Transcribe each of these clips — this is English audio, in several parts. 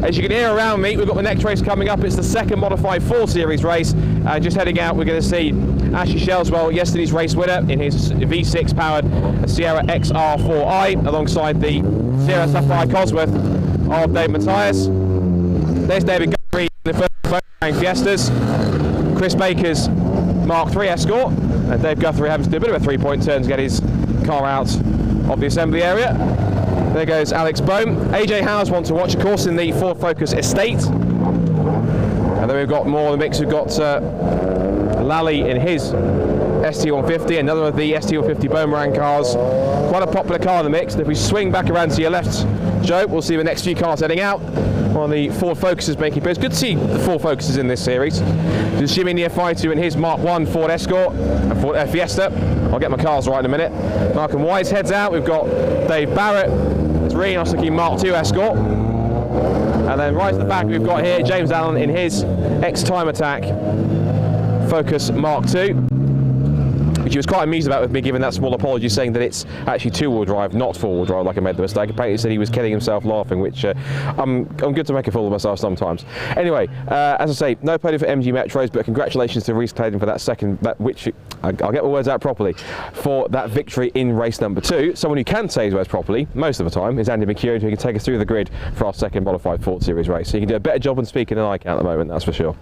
As you can hear around me, we've got the next race coming up. It's the second Modified 4 Series race. Just heading out, we're going to see Ashley Shelswell, yesterday's race winner, in his V6 powered Sierra XR4i, alongside the Sierra Sapphire Cosworth of Dave Matthias. There's David Guthrie in the first Fiestas, Chris Baker's Mark III Escort, and Dave Guthrie having to do a bit of a three-point turn to get his car out of the assembly area. There goes Alex Bohm. AJ Howe's one to watch, of course, in the Ford Focus estate. And then we've got more in the mix. We've got Lally in his ST150, another of the ST150 Boomerang cars. Quite a popular car in the mix. And if we swing back around to your left, Joe, we'll see the next few cars heading out. One of the Ford Focuses making appearance. Good to see the Ford Focuses in this series. There's Jimmy Neophytou in his Mark I Ford Escort, Ford Fiesta. I'll get my cars right in a minute. Malcolm Wise heads out. We've got Dave Barrett. It's really nice looking Mark II Escort. And then right at the back we've got here James Allen in his X-Time Attack Focus Mark II, which he was quite amused about with me giving that small apology, saying that it's actually two-wheel drive, not four-wheel drive, like I made the mistake. Apparently he said he was kidding himself laughing, which I'm good to make a fool of myself sometimes. Anyway, as I say, no podium for MG Metros, but congratulations to Reece Clayton for that second, I'll get my words out properly, for that victory in race number 2. Someone who can say his words properly, most of the time, is Andy McEwen, who can take us through the grid for our second Modified 4 Series race. So you can do a better job than speaking than I can at the moment, that's for sure.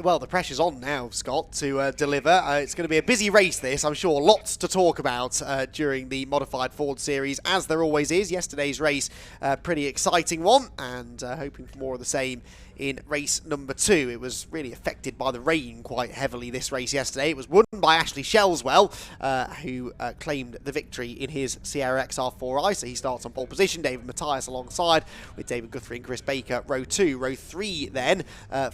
Well, the pressure's on now, Scott, to deliver. It's going to be a busy race, this. I'm sure lots to talk about during the Modified Ford Series, as there always is. Yesterday's race, pretty exciting one, and hoping for more of the same in race number 2. It was really affected by the rain quite heavily, this race yesterday. It was won by Ashley Shelswell, who claimed the victory in his Sierra XR4i, so he starts on pole position. David Matthias alongside with David Guthrie and Chris Baker, row 2. Row 3 then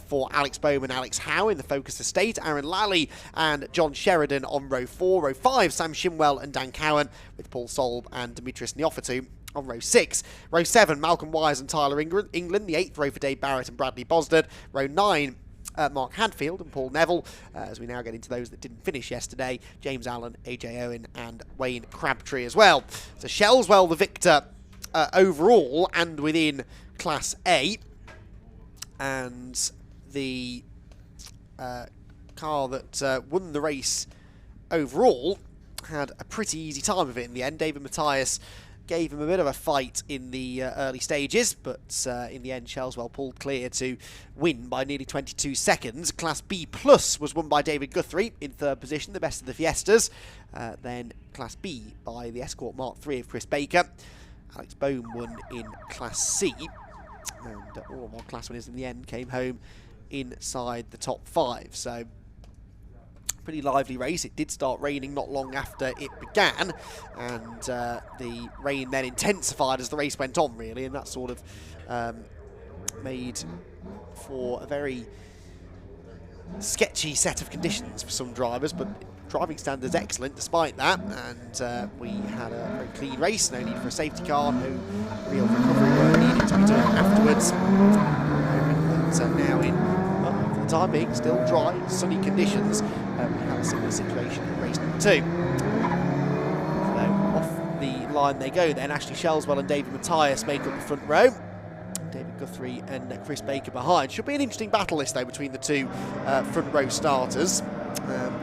for Alex Bohm and Alex Howe in the Focus Estate, Aaron Lally and John Sheridan on row 4. Row 5, Sam Shimwell and Dan Cowan with Paul Solb and Dimitris Neophytou on row 6. Row 7, Malcolm Wise and Tyler England. The 8th row for Dave Barrett and Bradley Bosdard. Row 9, Mark Hadfield and Paul Neville, as we now get into those that didn't finish yesterday. James Allen, AJ Owen and Wayne Crabtree as well. So Shelswell the victor overall and within Class A. And the car that won the race overall had a pretty easy time of it in the end. David Matthias gave him a bit of a fight in the early stages, but in the end Shelswell pulled clear to win by nearly 22 seconds. Class B Plus was won by David Guthrie in 3rd position, the best of the Fiestas. Then Class B by the Escort Mark III of Chris Baker. Alex Bohm won in Class C, and all of our Class winners in the end came home inside the top 5. So pretty lively race. It did start raining not long after it began, and the rain then intensified as the race went on, really, and that sort of made for a very sketchy set of conditions for some drivers, but driving standards excellent despite that, and we had a very clean race, no need for a safety car, no real recovery work needed to be done afterwards. So now in, for the time being, still dry, sunny conditions, we have a similar situation in race number 2. So off the line they go then. Ashley Shelswell and David Matthias make up the front row. David Guthrie and Chris Baker behind. Should be an interesting battle this though between the two front row starters,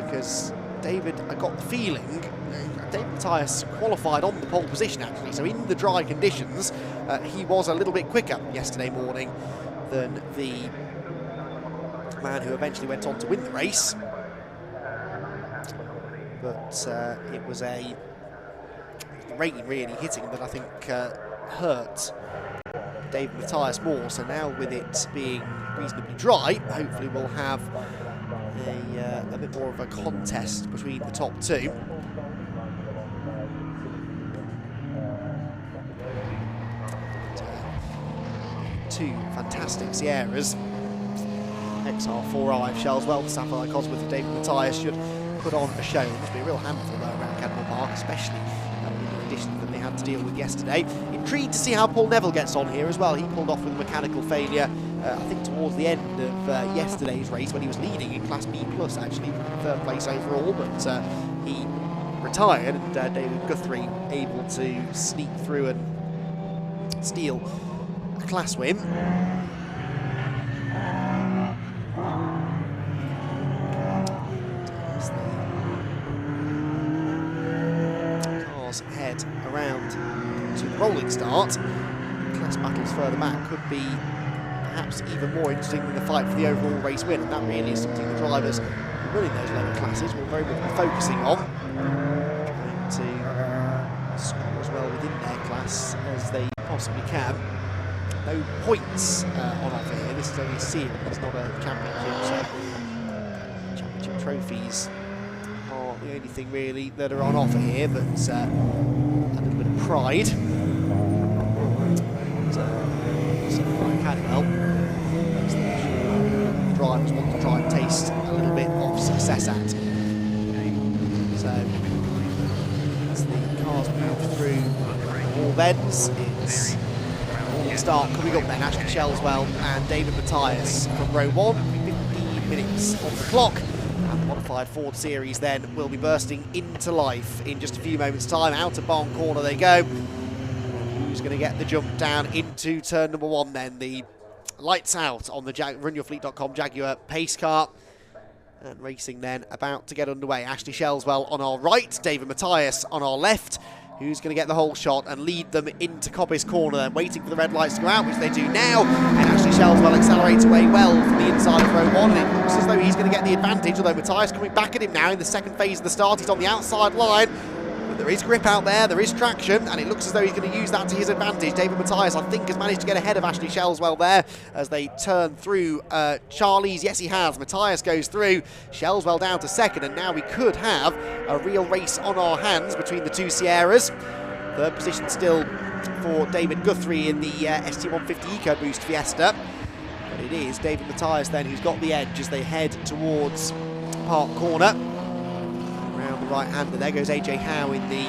because David, I got the feeling, David Matthias qualified on the pole position actually, so in the dry conditions he was a little bit quicker yesterday morning than the man who eventually went on to win the race. But it was the rain really hitting that I think hurt David Matthias more. So now with it being reasonably dry, hopefully we'll have a bit more of a contest between the top 2. Two fantastic Sierras. XR4i Shelswell, Sapphire Cosworth and David Matthias should put on a show. It must be a real handful though around Cadwell Park, especially with the conditions that they had to deal with yesterday. Intrigued to see how Paul Neville gets on here as well. He pulled off with a mechanical failure, I think towards the end of yesterday's race when he was leading in Class B Plus actually, 3rd place overall, but he retired, and David Guthrie able to sneak through and steal a class win. Cars head around to the rolling start. Class battles further back could be perhaps even more interesting than the fight for the overall race win, and that really is something the drivers running those lower classes will very much be focusing on, trying to score as well within their class as they possibly can. No points on offer here. This is only a series, not a championship, so championship trophies are the only thing really that are on offer here, but a little bit of pride. Cadwell, drivers want to try and taste a little bit of success at. So as the cars move through all bends, it's a start coming up then. Ashley Shelswell and David Matthias from row 1, 15 minutes on the clock. And the modified Ford series then will be bursting into life in just a few moments' time. Out of barn corner they go. Who's going to get the jump down into turn number 1 then? The lights out on the runyourfleet.com Jaguar pace car. And racing then about to get underway. Ashley Shelswell on our right, David Matthias on our left. Who's going to get the whole shot and lead them into Coppice corner then, waiting for the red lights to go out, which they do now. And Ashley Shelswell accelerates away well from the inside of row 1, and it looks as though he's going to get the advantage, although Matthias coming back at him now in the second phase of the start. He's on the outside line. There is grip out there is traction, and it looks as though he's going to use that to his advantage. David Matthias, I think, has managed to get ahead of Ashley Shelswell there as they turn through Charlie's. Yes, he has. Matthias goes through, Shelswell down to second, and now we could have a real race on our hands between the two Sierras. Third position still for David Guthrie in the ST150 EcoBoost Fiesta. But it is David Matthias then who's got the edge as they head towards Park Corner. Around the right hander, there goes AJ Howe in the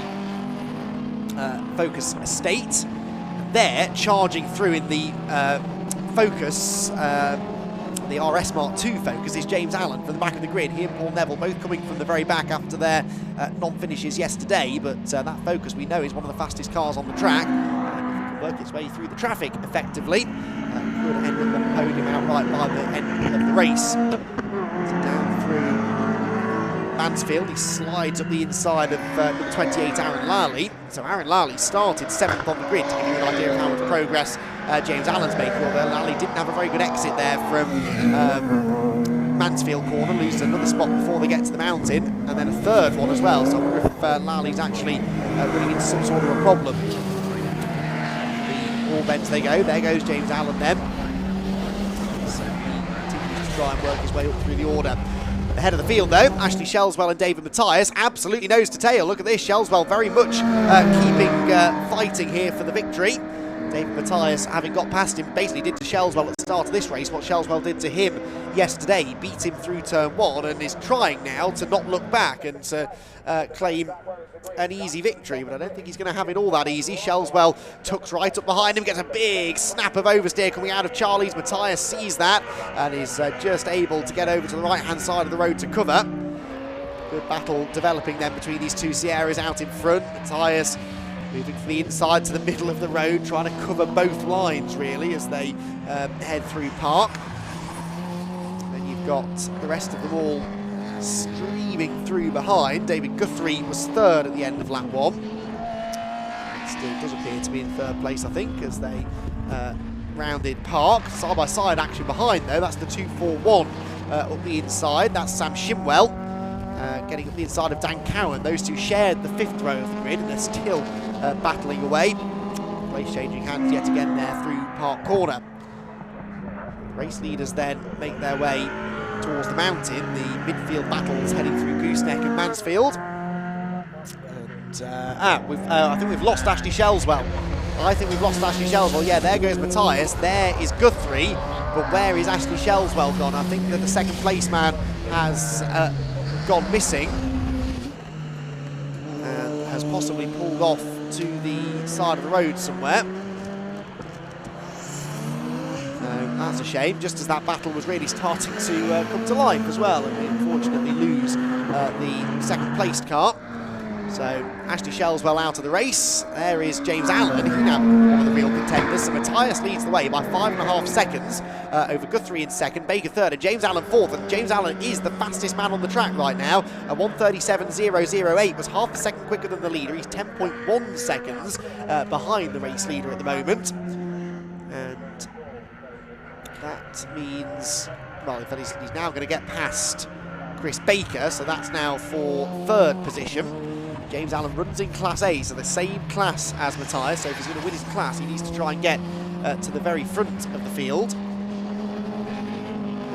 Focus Estate. There, charging through in the Focus, the RS Mark II Focus, is James Allen from the back of the grid. He and Paul Neville both coming from the very back after their non-finishes yesterday, but that Focus we know is one of the fastest cars on the track. And if it can work its way through the traffic effectively, could end up on the podium outright by the end of the race. So down through Mansfield, he slides up the inside of number 28, Aaron Lally. So Aaron Lally started 7th on the grid, to give you an idea of how much progress James Allen's making, although Lally didn't have a very good exit there from Mansfield corner, loses another spot before they get to the mountain, and then a third one as well. So I wonder if Lally's actually running into some sort of a problem. The all bends they go, there goes James Allen then. So he continues to try and work his way up through the order. At the head of the field though, Ashley Shelswell and David Matthias, absolutely nose to tail. Look at this, Shelswell very much fighting here for the victory. David Matthias, having got past him, basically did to Shelswell at the start of this race what Shelswell did to him yesterday. He beat him through turn 1 and is trying now to not look back and to claim an easy victory, but I don't think he's going to have it all that easy. Shelswell tucks right up behind him, gets a big snap of oversteer coming out of Charlie's. Matthias sees that and is just able to get over to the right-hand side of the road to cover. Good battle developing then between these two Sierras out in front. Matthias moving from the inside to the middle of the road, trying to cover both lines really as they head through Park. And then you've got the rest of them all streaming through behind. David Guthrie was 3rd at the end of lap 1. Still does appear to be in 3rd place, I think, as they rounded Park. Side-by-side action behind though, that's the 241 up the inside. That's Sam Shimwell getting up the inside of Dan Cowan. Those two shared the 5th row of the grid and they're still battling away. Place changing hands yet again there through Park Corner. Race leaders then make their way towards the mountain. The midfield battles heading through Gooseneck and Mansfield. And I think we've lost Ashley Shelswell. Yeah, there goes Matthias. There is Guthrie. But where is Ashley Shelswell gone? I think that the 2nd place man has gone missing and has possibly pulled off to the side of the road somewhere. That's a shame, just as that battle was really starting to come to life as well, and we unfortunately lose the 2nd placed car. So Ashley Shellswell out of the race. There is James Allen, who now one of the real contenders. So Matthias leads the way by 5.5 seconds over Guthrie in second, Baker third, and James Allen fourth. And James Allen is the fastest man on the track right now. 1:37.008 was half a second quicker than the leader. He's 10.1 seconds behind the race leader at the moment. And that means, well, he's now going to get past Chris Baker, so that's now for third position. James Allen runs in Class A, so the same class as Matthias, so if he's going to win his class, he needs to try and get to the very front of the field.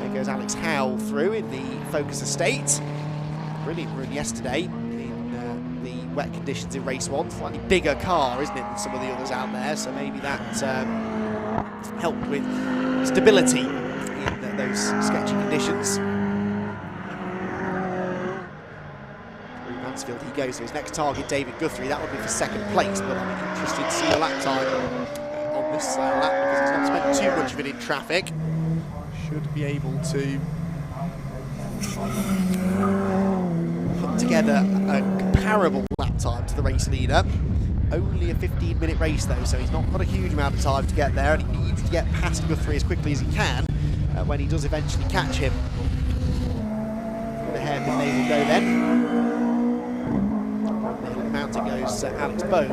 There goes Alex Howe through in the Focus Estate. Brilliant run yesterday in the wet conditions in race one. Slightly bigger car, isn't it, than some of the others out there, so maybe that helped with stability in those sketchy conditions. Mansfield he goes to his next target, David Guthrie. That would be for second place, but I'm interested to see a lap time on this lap because he's not spent too much of it in traffic. Should be able to put together a comparable lap time to the race leader. Only a 15-minute race though, so he's not got a huge amount of time to get there, and he needs to get past Guthrie as quickly as he can when he does eventually catch him. The hairpin they will go then. The mountain goes Alex Bone.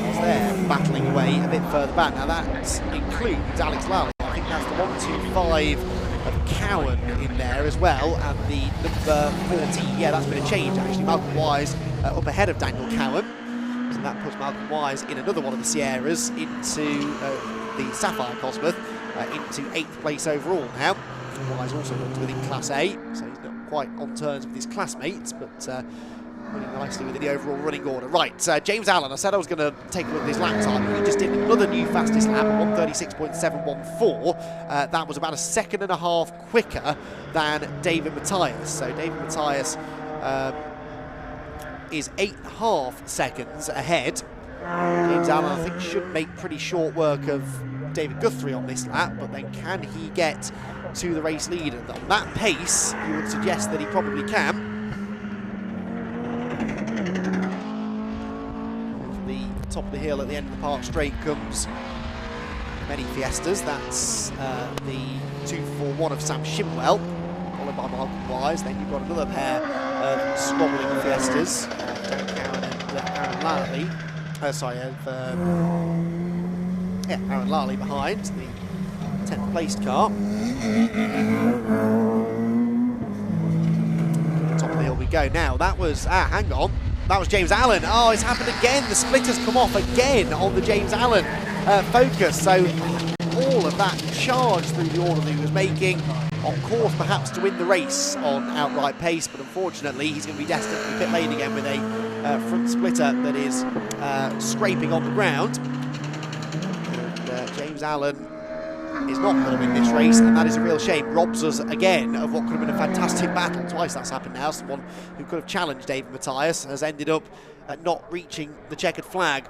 He's there, battling away a bit further back. Now that includes Alex Lally. I think that's the 125 of Cowan in there as well, and the number 40. Yeah, that's been a change actually. Malcolm Wise up ahead of Daniel Cowan. So that puts Malcolm Wise in another one of the Sierras into the Sapphire Cosworth, into 8th place overall now. Wise also looked within Class A, so he's not quite on terms with his classmates, but running nicely within the overall running order. Right, James Allen, I said I was going to take a look at his lap time. He just did another new fastest lap at 1:36.714. That was about a second and a half quicker than David Matthias. So David Matthias is 8.5 seconds ahead. James Allen, I think, should make pretty short work of David Guthrie on this lap, but then can he get to the race leader? On that pace, you would suggest that he probably can. Off the top of the hill at the end of the park straight comes many Fiestas. That's the 241 of Sam Shimwell, followed by Malcolm Wise. Then you've got another pair of squabbling Fiestas, Dan Cowan and Aaron Lally. Aaron Lally behind, the 10th placed car. Top of the hill we go. Now that was, hang on, that was James Allen. Oh, it's happened again. The splitter's come off again on the James Allen Focus. So all of that charge through the order that he was making, on course perhaps to win the race on outright pace, but unfortunately he's going to be destined for the pit lane again with a front splitter that is scraping on the ground. And James Allen is not going to win this race, and that is a real shame. Robs us again of what could have been a fantastic battle. Twice that's happened now. Someone who could have challenged David Matthias has ended up not reaching the checkered flag.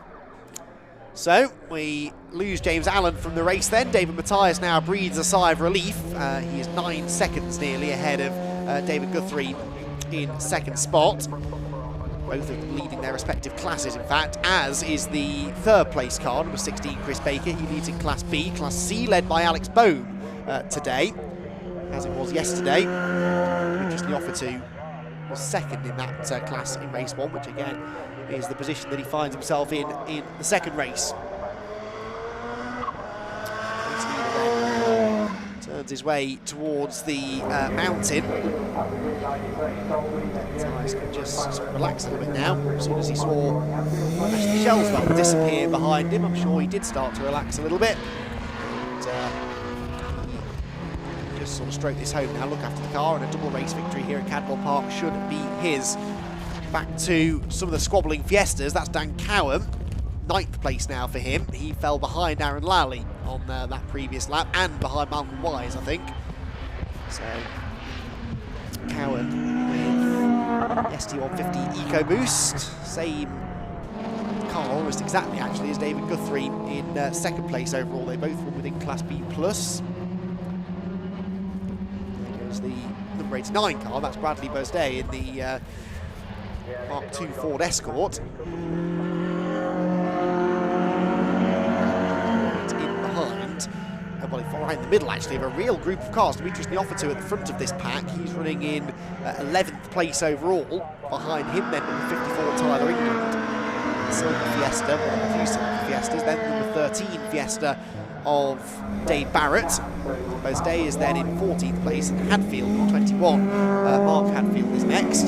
So we lose James Allen from the race then. David Matthias now breathes a sigh of relief. He is 9 seconds nearly ahead of David Guthrie in second spot. Both of them leading their respective classes, in fact, as is the third place car, number 16, Chris Baker. He leads in Class B. Class C led by Alex Bone today, as it was yesterday. Just the offer to was second in that class in race one, which again is the position that he finds himself in the second race. Turns his way towards the mountain. Matthias can just sort of relax a little bit now. As soon as he saw Ashley Shellswell disappear behind him, I'm sure he did start to relax a little bit. And he just sort of stroke this home now, look after the car, and a double race victory here at Cadwell Park should be his. Back to some of the squabbling Fiestas. That's Dan Cowan, 9th place now for him. He fell behind Aaron Lally on that previous lap, and behind Malcolm Wise, I think. So Cowan with ST150 EcoBoost, same car almost exactly actually as David Guthrie in second place overall. They both run within Class B+. There goes the number 89 car. That's Bradley Bosday in the Mark II Ford Escort. Right in the middle, actually, of a real group of cars. Dimitris Neoffitou at the front of this pack. He's running in 11th place overall. Behind him, then number 54, Tyler England. Silver Fiesta, one of the few Silver Fiestas. Then number 13, Fiesta of Dave Barrett. Bosday is then in 14th place, and Hadfield, 21. Mark Hadfield is next.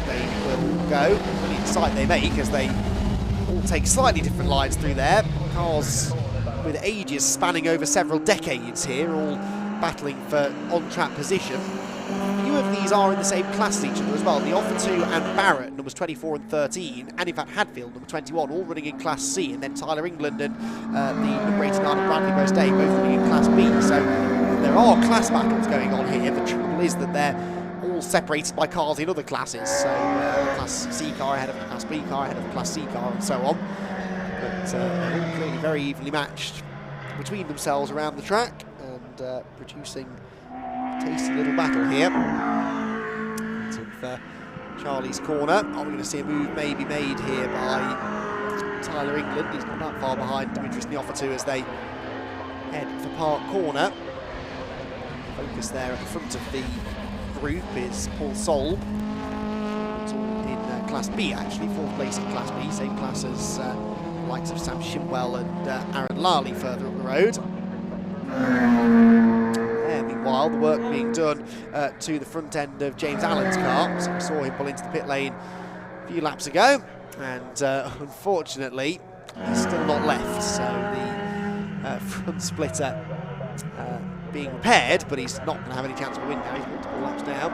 They will go. Sight they make as they all take slightly different lines through there. Cars with ages spanning over several decades here, all battling for on-track position. A few of these are in the same class as each other as well. Neoffitou and Barrett, numbers 24 and 13, and in fact Hadfield, number 21, all running in Class C, and then Tyler England and the number 89 and Bradley Bosday both running in Class B. So there are class battles going on here. The trouble is that they're all separated by cars in other classes, so Class C car ahead of the Class B car ahead of the Class C car and so on, but they're all clearly very evenly matched between themselves around the track and producing a tasty little battle here. Of Charlie's corner. Are we going to see a move maybe made here by Tyler England? He's not that far behind Dimitris Neoffitou as they head for Park Corner. Focus there at the front of the group is Paul Solb. It's all in Class B, actually, 4th place in Class B, same class as the likes of Sam Shimwell and Aaron Lally further up the road. Meanwhile, the work being done to the front end of James Allen's car. So we saw him pull into the pit lane a few laps ago, and unfortunately, he's still not left. So the front splitter being repaired, but he's not going to have any chance of a win now. He's multiple laps down.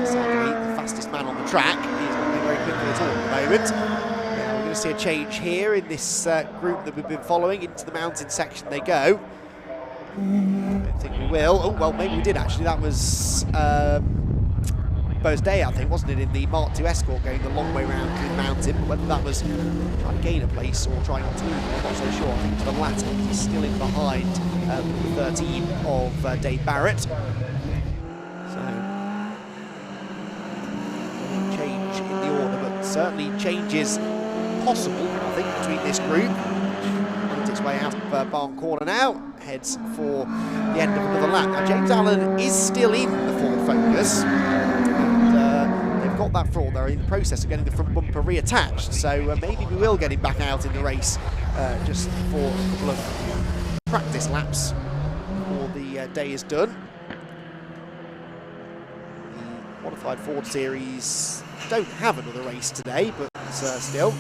Sadly, the fastest man on the track. He's not going very quickly at all at the moment. Now we're going to see a change here in this group that we've been following. Into the mountain section they go. I don't think we will. Oh, well, maybe we did actually. That was Bosday, I think, wasn't it, in the Mark II Escort going the long way round through the mountain. But whether that was trying to gain a place or trying not to lose, I'm not so sure. I think it's the latter. He's still in behind the 13 of Dave Barrett. So, change in the order, but certainly changes possible, I think, between this group. Makes its way out of Barn Corner now, heads for the end of another lap. Now, James Allen is still in the Ford Focus. Got that fraud. They're in the process of getting the front bumper reattached, so maybe we will get him back out in the race just for a couple of practice laps before the day is done. The modified Ford Series don't have another race today, but still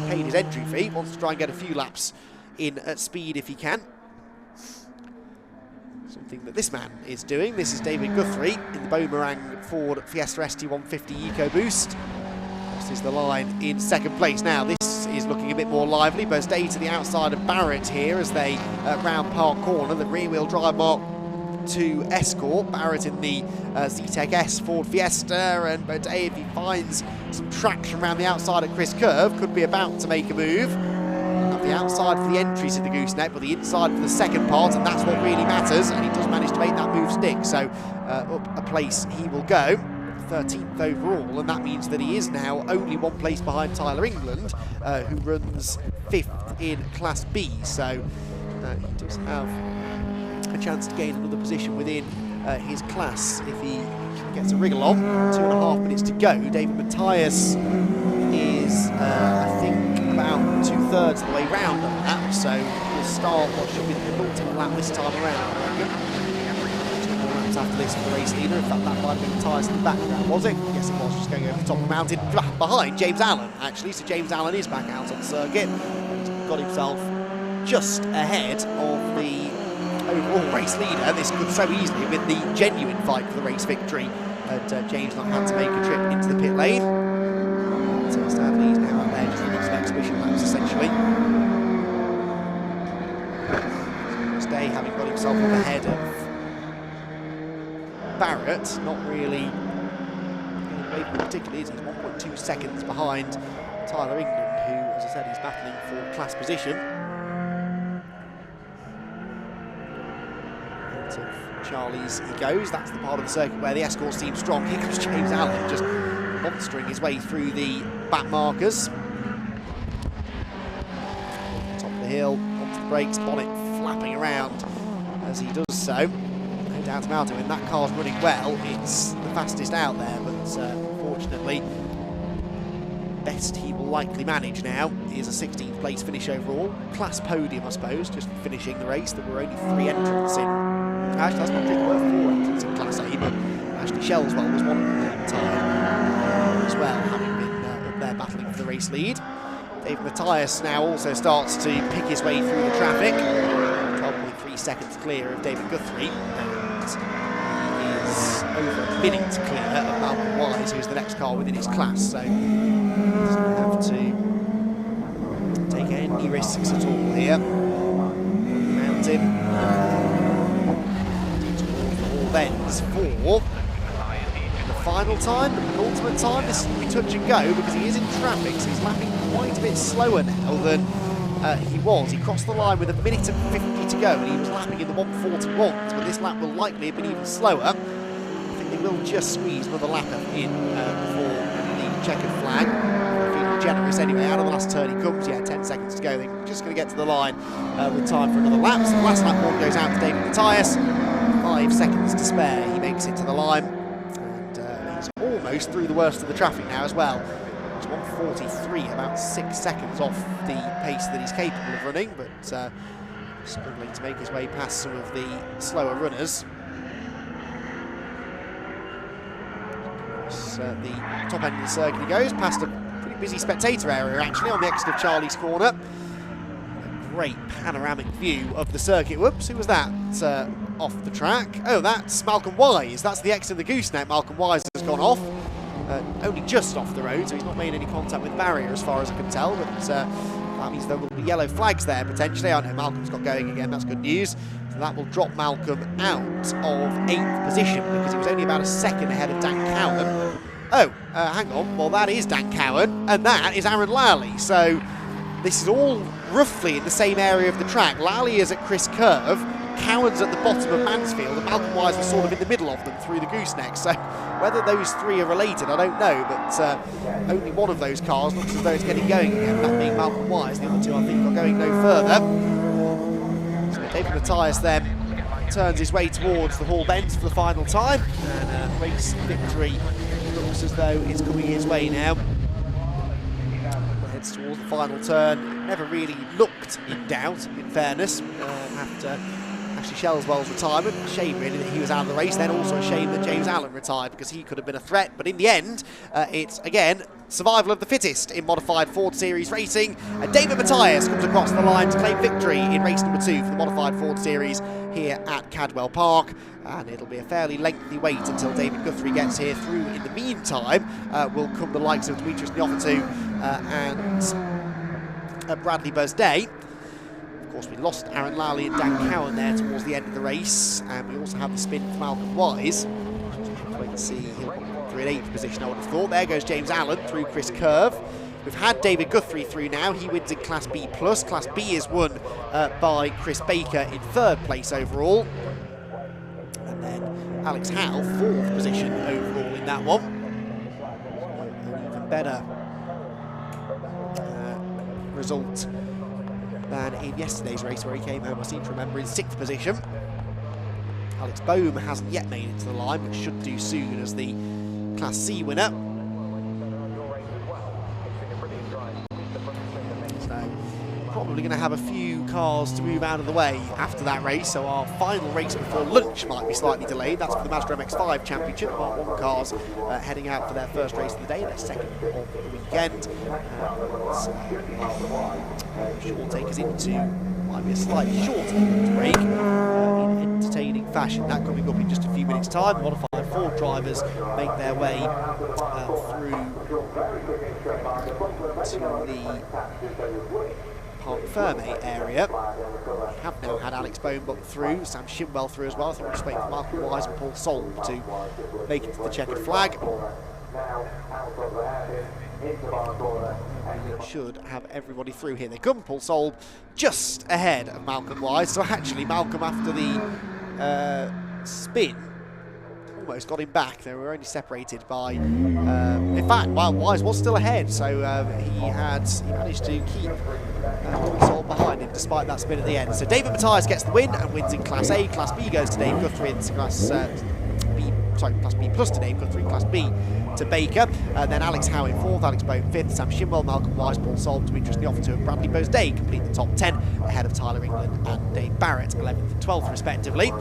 paid his entry fee, wants to try and get a few laps in at speed if he can. Something that this man is doing. This is David Guthrie in the Boomerang Ford Fiesta ST150 EcoBoost. This is the line in second place. Now this is looking a bit more lively. Bosday to the outside of Barrett here as they round Park Corner. The rear-wheel drive Mark II Escort. Barrett in the Z-Tech S Ford Fiesta, and Bosday, if he finds some traction around the outside at Chris Curve, could be about to make a move. The outside for the entry to the gooseneck, but the inside for the second part, and that's what really matters, and he does manage to make that move stick, so up a place he will go, 13th overall, and that means that he is now only one place behind Tyler England, who runs 5th in Class B, so he does have a chance to gain another position within his class if he gets a wriggle on. 2.5 minutes to go. David Matthias is, I think, about 2/3 of the way round on that, so we'll start what should be the penultimate lap this time around, I reckon. 2 more laps after this for the race leader. In fact, that might have been Matthias in the background, was it? Yes, it was, just going over the top of the mountain behind James Allen, actually. So James Allen is back out on the circuit and got himself just ahead of the overall race leader. This could so easily have been the genuine fight for the race victory, and James not had to make a trip into the pit lane. So sadly, he's now out there just running some exhibition laps, essentially. Stay having got himself up ahead of Barrett, not really getting away from particularly, is he's 1.2 seconds behind Tyler England, who, as I said, is battling for class position. front of Charlie's he goes. That's the part of the circuit where the escort seems strong. Here comes James Allen, just monstering his way through the back markers. Top of the hill, onto the brakes, bonnet flapping around as he does so. No doubt about it, when that car's running well, it's the fastest out there, but unfortunately, best he will likely manage now is a 16th place finish overall. Class podium, I suppose, just finishing the race. There were only 3 entrants in. Actually, that's not true, there were 4 entrants in Class A, but actually Shellswell was one of them at the time as well, having been up there battling for the race lead. David Matthias now also starts to pick his way through the traffic. 12.3 seconds clear of David Guthrie, and he is over a minute clear of Malcolm Wise, who's the next car within his class, so doesn't have to take any risks at all here. Mountain towards the Hall Bends for the final time, the penultimate time. This will be touch and go because he is in traffic, so he's lapping quite a bit slower now than he was. He crossed the line with 1 minute and 50 to go, and he was lapping in the 1:41s, but this lap will likely have been even slower. I think they will just squeeze another lap in before the checkered flag. Feeling generous anyway. Out of the last turn he comes. Yeah, 10 seconds to go. They're just going to get to the line with time for another lap. So the last lap one goes out to David Matthias. 5 seconds to spare. He makes it to the line, and he's almost through the worst of the traffic now as well. 1:43, about 6 seconds off the pace that he's capable of running, but struggling to make his way past some of the slower runners. The top end of the circuit he goes, past a pretty busy spectator area actually on the exit of Charlie's corner. A great panoramic view of the circuit. Whoops, who was that off the track? Oh, that's Malcolm Wise. That's the exit of the gooseneck. Malcolm Wise has gone off. Only just off the road, so he's not made any contact with the barrier as far as I can tell, but that means there will be yellow flags there potentially. I know Malcolm's got going again, that's good news. So that will drop Malcolm out of 8th position because he was only about a second ahead of Dan Cowan. Oh, hang on, well that is Dan Cowan, and that is Aaron Lally. So this is all roughly in the same area of the track. Lally is at Chris Curve, Cowan's at the bottom of Mansfield, and Malcolm Wise was sort of in the middle of them through the gooseneck. So whether those 3 are related, I don't know, but only one of those cars looks as though it's getting going again, that being Malcolm Wise. The other 2, I think, are going no further. So David Matthias then turns his way towards the Hall Bends for the final time, and race victory looks as though it's coming his way now. Heads towards the final turn. Never really looked in doubt, in fairness, after Ashley Shellswell's retirement. A shame really that he was out of the race, then also a shame that James Allen retired because he could have been a threat, but in the end it's again survival of the fittest in modified Ford Series racing, and David Matthias comes across the line to claim victory in race number 2 for the modified Ford Series here at Cadwell Park, and it'll be a fairly lengthy wait until David Guthrie gets here through. In the meantime will come the likes of Demetrius Neofetou and Bradley Buzday. Of course, we lost Aaron Lally and Dan Cowan there towards the end of the race, and we also have the spin for Malcolm Wise. Wait and see, he'll come through in 8th position, I would have thought. There goes James Allen through Chris Curve. We've had David Guthrie through now. He wins in Class B+. Class B is won by Chris Baker in 3rd place overall. And then Alex Howe, 4th position overall in that one. An even better result than in yesterday's race where he came home, I seem to remember, in 6th position. Alex Bohm hasn't yet made it to the line, but should do soon as the Class C winner. So probably going to have a few cars to move out of the way after that race, so our final race before lunch might be slightly delayed. That's for the Mazda MX-5 Championship. Part 1 cars heading out for their first race of the day, their second of the weekend. Sure will take us into, might be a slightly shorter break in entertaining fashion. That coming up in just a few minutes' time. The modified Ford drivers make their way through to the Parc Ferme area. We have now had Alex Bohm through, Sam Shimwell through as well. I think we're just waiting for Malcolm Wise and Paul Solb to make it to the checkered flag. We should have everybody through here. They come, Paul Solb just ahead of Malcolm Wise. So actually Malcolm, after the spin almost got him back. They were only separated by, in fact, Wise was still ahead, so he managed to keep Sol behind him despite that spin at the end. So David Matthias gets the win and wins in Class A. Class B goes to Dave Guthrie in Class B plus to Dave Guthrie, Class B to Baker. Then Alex Howe in 4th, Alex Bone 5th, Sam Shimwell, Malcolm Wise, Paul Solb, Demetrius Neophito and Bradley Bose-Day complete the top 10 ahead of Tyler England and Dave Barrett, 11th and 12th respectively.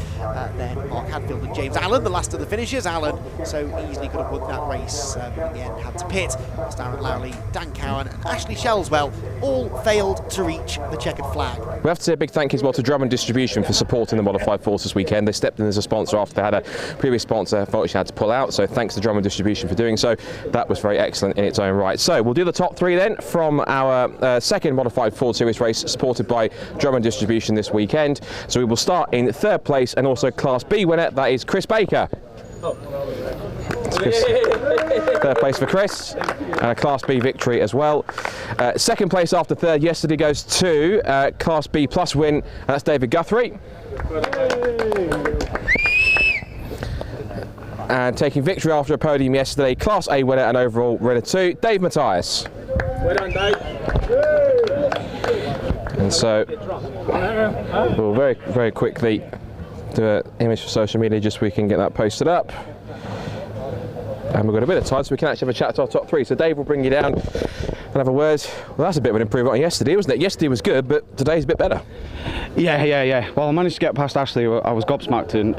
Then Mark Hadfield and James Allen, the last of the finishers. Allen so easily could have won that race, but in the end had to pit. Darren Lowley, Dan Cowan and Ashley Shelswell all failed to reach the checkered flag. We have to say a big thank you as well to Drummond Distribution for supporting the Modified Force this weekend. They stepped in as a sponsor after they had a previous sponsor unfortunately had to pull out, so thanks to Drummond Distribution for doing so. That was very excellent in its own right. So we'll do the top 3 then from our second Modified Ford Series race supported by Drummond Distribution this weekend. So we will start in 3rd place and also Class B winner, that is Chris Baker. Chris. 3rd place for Chris, and a Class B victory as well. 2nd place after 3rd yesterday goes to Class B plus win, and that's David Guthrie. And taking victory after a podium yesterday, Class A winner and overall winner too, Dave Matthias. Well done, Dave. And so we'll very, very quickly do an image for social media just so we can get that posted up. And we've got a bit of time so we can actually have a chat to our top 3. So Dave will bring you down and have a word. Well, that's a bit of an improvement on yesterday, wasn't it? Yesterday was good, but today's a bit better. Yeah. Well, I managed to get past Ashley. I was gobsmacked, and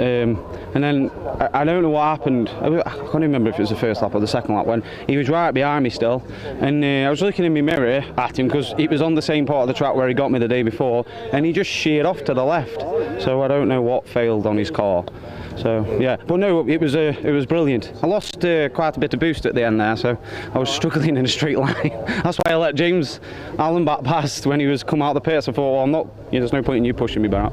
then I don't know what happened. I can't remember if it was the first lap or the second lap when he was right behind me still, and I was looking in my mirror at him because he was on the same part of the track where he got me the day before, and he just sheared off to the left. So I don't know what failed on his car. So yeah, but no, it was brilliant. I lost quite a bit of boost at the end there, so I was struggling in a straight line. That's why I let James Allen back past when he was come out of the pits. I thought, well, I'm not. There's no point in you pushing me around.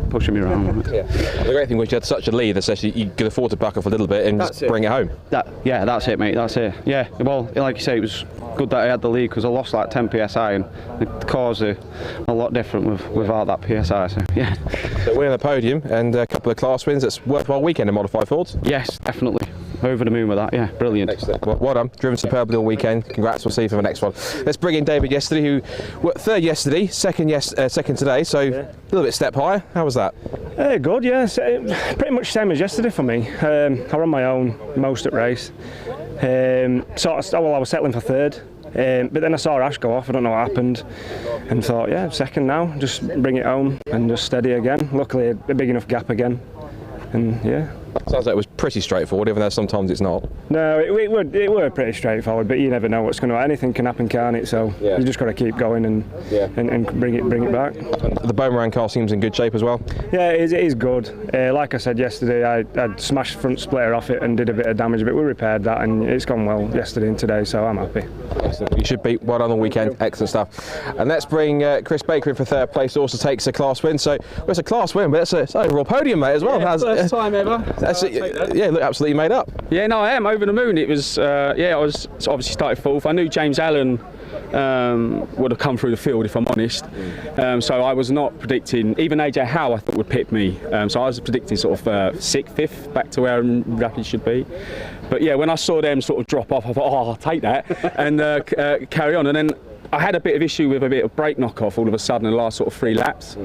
Yeah. The great thing was you had such a lead, essentially you could afford to back off a little bit and just bring it home. That's it, mate. That's it. Yeah. Well, like you say, it was good that I had the lead because I lost like 10 psi, and the cars are a lot different without that psi. So yeah. So winning the podium and a couple of class wins. It's a worthwhile weekend in Modified Fords. Yes, definitely. Over the moon with that, yeah, brilliant. Excellent. Well done, driven superbly all weekend. Congrats, we'll see you for the next one. Let's bring in David yesterday, who were 3rd yesterday, second today, so a little bit step higher. How was that? Good, yeah. Pretty much same as yesterday for me. I ran my own most at race. I was settling for 3rd. But then I saw Ash go off, I don't know what happened, and thought, yeah, 2nd now, just bring it home and just steady again. Luckily, a big enough gap again, and yeah. Sounds like it was pretty straightforward, even though sometimes it's not. No, it were pretty straightforward, but you never know what's going to happen. Anything can happen, can't it? So you just got to keep going and bring it back. The Boomerang car seems in good shape as well. Yeah, it is good. Like I said yesterday, I smashed front splitter off it and did a bit of damage, but we repaired that and it's gone well yesterday and today, so I'm happy. Excellent. You should be well done all weekend. Excellent stuff. And let's bring Chris Baker in for 3rd place. Also takes a class win. So it's a class win, but it's an overall podium, mate, as well. Yeah, first time ever. Yeah, look absolutely made up. Yeah, no, I am over the moon. It was, I was obviously started 4th. I knew James Allen would have come through the field if I'm honest. So I was not predicting, even AJ Howe I thought would pit me. So I was predicting sort of 6th, 5th, back to where Rapid should be. But yeah, when I saw them sort of drop off, I thought, oh, I'll take that and carry on. And then I had a bit of issue with a bit of brake knock-off all of a sudden in the last sort of 3 laps.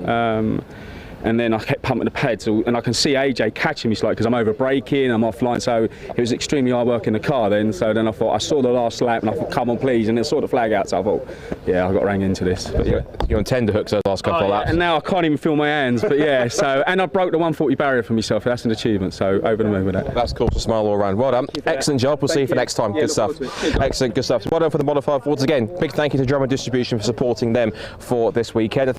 And then I kept pumping the pedal, and I can see AJ catching me slightly because I'm over braking, I'm offline, so it was extremely hard work in the car then. So then I thought, I saw the last lap and I thought, come on please, and then saw the flag out, so I thought, yeah, I got rang into this. But yeah. You're on tender hooks those last couple of laps. And now I can't even feel my hands, but yeah, so, and I broke the 140 barrier for myself, that's an achievement, so over the moon with that. That's cool to smile all around. Well done. Excellent job, we'll see you for next time. Good stuff. Excellent, good stuff. Well done for the Modified Fords again. Big thank you to Drummond Distribution for supporting them for this weekend.